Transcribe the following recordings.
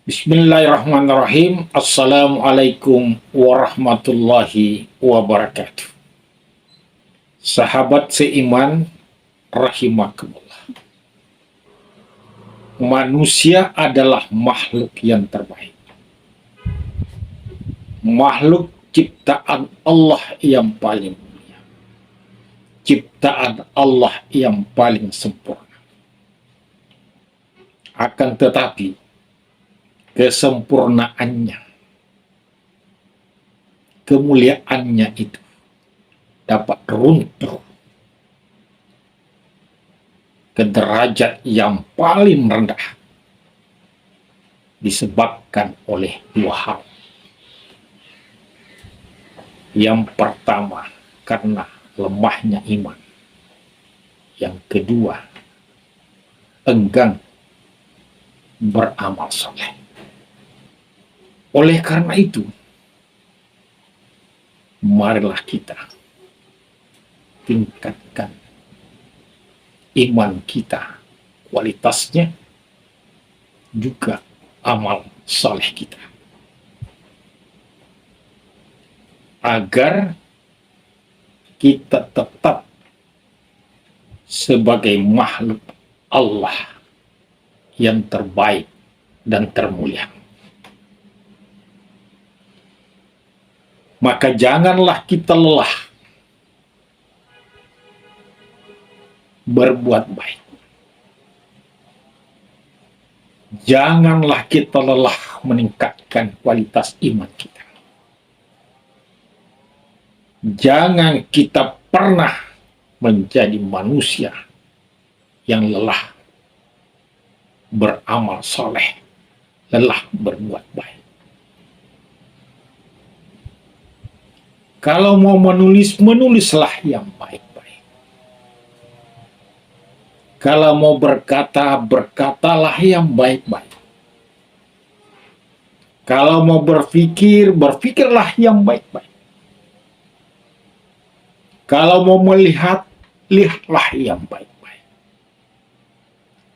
Bismillahirrahmanirrahim. Assalamualaikum warahmatullahi wabarakatuh. Sahabat seiman, rahimakumullah. Manusia adalah makhluk yang terbaik. Makhluk ciptaan Allah yang paling mulia. Ciptaan Allah yang paling sempurna. Akan tetapi, kesempurnaannya, kemuliaannya itu dapat runtuh ke derajat yang paling rendah disebabkan oleh dua hal. Yang pertama, karena lemahnya iman. Yang kedua, enggan beramal soleh. Oleh karena itu, marilah kita tingkatkan iman kita, kualitasnya, juga amal soleh kita. Agar kita tetap sebagai makhluk Allah yang terbaik dan termulia. Maka janganlah kita lelah berbuat baik. Janganlah kita lelah meningkatkan kualitas iman kita. Jangan kita pernah menjadi manusia yang lelah beramal soleh, lelah berbuat baik. Kalau mau menulis, menulislah yang baik-baik. Kalau mau berkata, berkatalah yang baik-baik. Kalau mau berpikir, berpikirlah yang baik-baik. Kalau mau melihat, lihatlah yang baik-baik.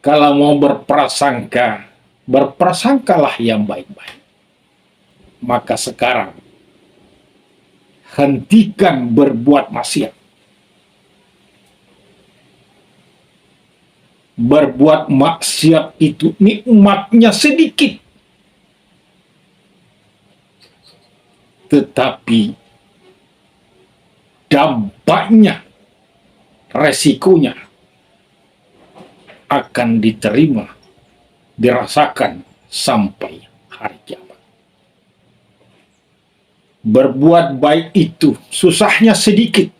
Kalau mau berprasangka, berprasangkalah yang baik-baik. Maka sekarang, hentikan berbuat maksiat. Berbuat maksiat itu nikmatnya sedikit, tetapi dampaknya, resikonya akan diterima, dirasakan sampai hari kiamat. Berbuat baik itu susahnya sedikit,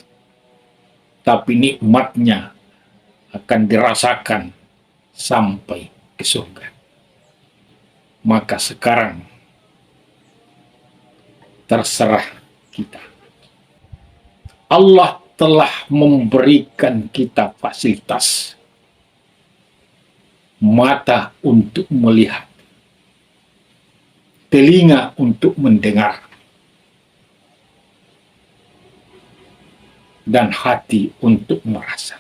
tapi nikmatnya akan dirasakan sampai ke surga. Maka sekarang terserah kita. Allah telah memberikan kita fasilitas mata untuk melihat, telinga untuk mendengar, dan hati untuk merasa.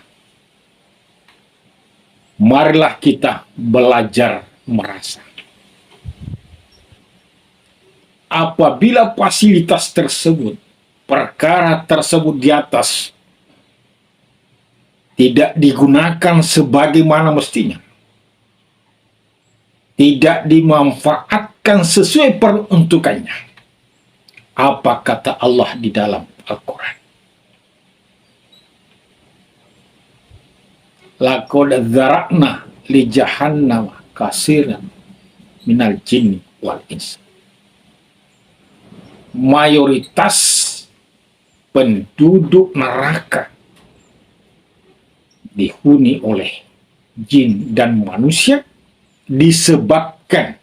Marilah kita belajar merasa. Apabila fasilitas tersebut, perkara tersebut di atas tidak digunakan sebagaimana mestinya, tidak dimanfaatkan sesuai peruntukannya, apa kata Allah di dalam Al-Quran? Laqad dzara'na li jahannama katsiran minal jinni wal ins. Mayoritas penduduk neraka dihuni oleh jin dan manusia disebabkan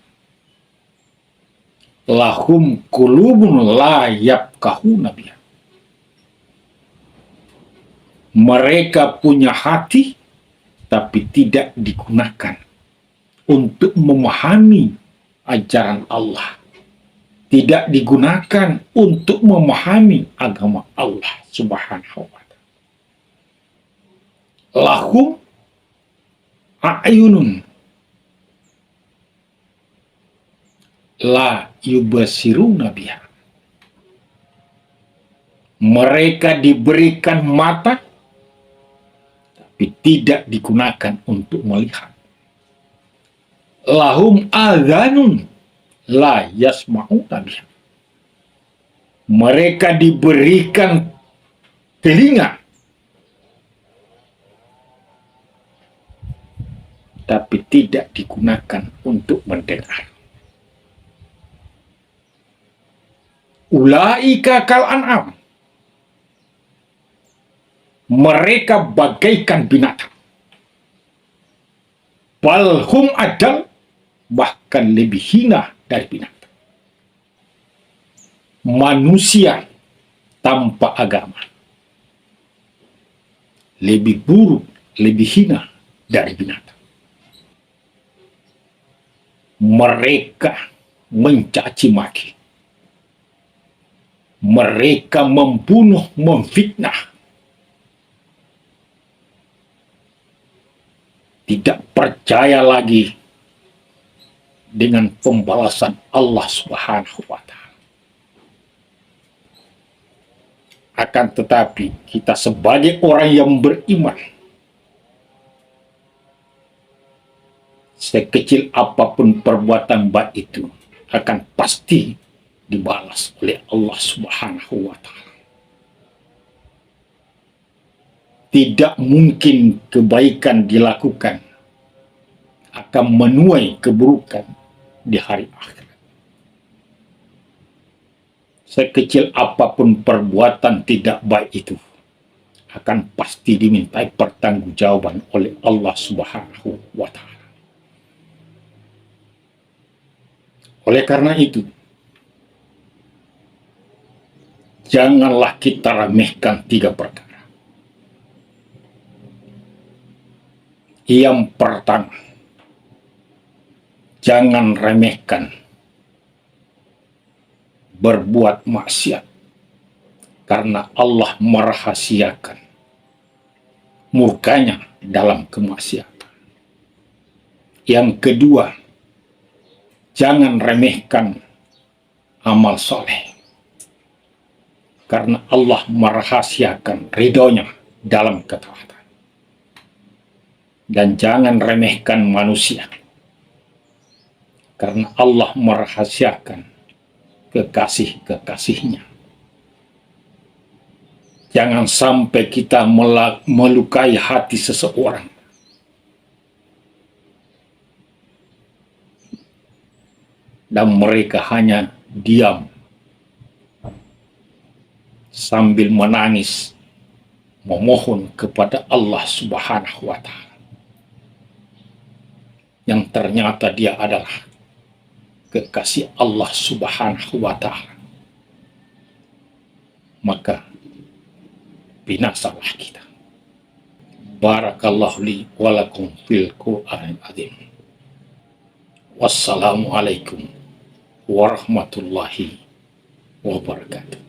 lahum qulubun la yafqahuna biha. Mereka punya hati tapi tidak digunakan untuk memahami ajaran Allah. Tidak digunakan untuk memahami agama Allah Subhanahu wa ta'ala. Lahum a'yunun la yubasiruna biha. Mereka diberikan mata, tapi tidak digunakan untuk melihat. Lahum adhanun la yasma'una biha. Mereka diberikan telinga, tapi tidak digunakan untuk mendengar. Ulaika kal an'am. Mereka bagaikan binatang. Balhum adal, bahkan lebih hina dari binatang. Manusia tanpa agama lebih buruk, lebih hina dari binatang. Mereka mencaci maki. Mereka membunuh, memfitnah. Tidak percaya lagi dengan pembalasan Allah Subhanahu wa Ta'ala. Akan tetapi kita sebagai orang yang beriman, sekecil apapun perbuatan baik itu akan pasti dibalas oleh Allah Subhanahu wa Ta'ala. Tidak mungkin kebaikan dilakukan akan menuai keburukan di hari akhirat. Sekecil apapun perbuatan tidak baik itu akan pasti dimintai pertanggungjawaban oleh Allah Subhanahu wa Ta'ala. Oleh karena itu, janganlah kita remehkan 3 perkara. Yang pertama, jangan remehkan berbuat maksiat, karena Allah merahasiakan murkanya dalam kemaksiatan. Yang kedua, jangan remehkan amal soleh, karena Allah merahasiakan ridhonya dalam ketaatan. Dan jangan remehkan manusia, karena Allah merahasiakan kekasih-kekasihnya. Jangan sampai kita melukai hati seseorang dan mereka hanya diam sambil menangis memohon kepada Allah Subhanahu wa Ta'ala, yang ternyata dia adalah kekasih Allah Subhanahu wa Ta'ala. Maka binasalah kita. Barakallahu li wa lakum fil Qur'anil azim. Wassalamualaikum warahmatullahi wabarakatuh.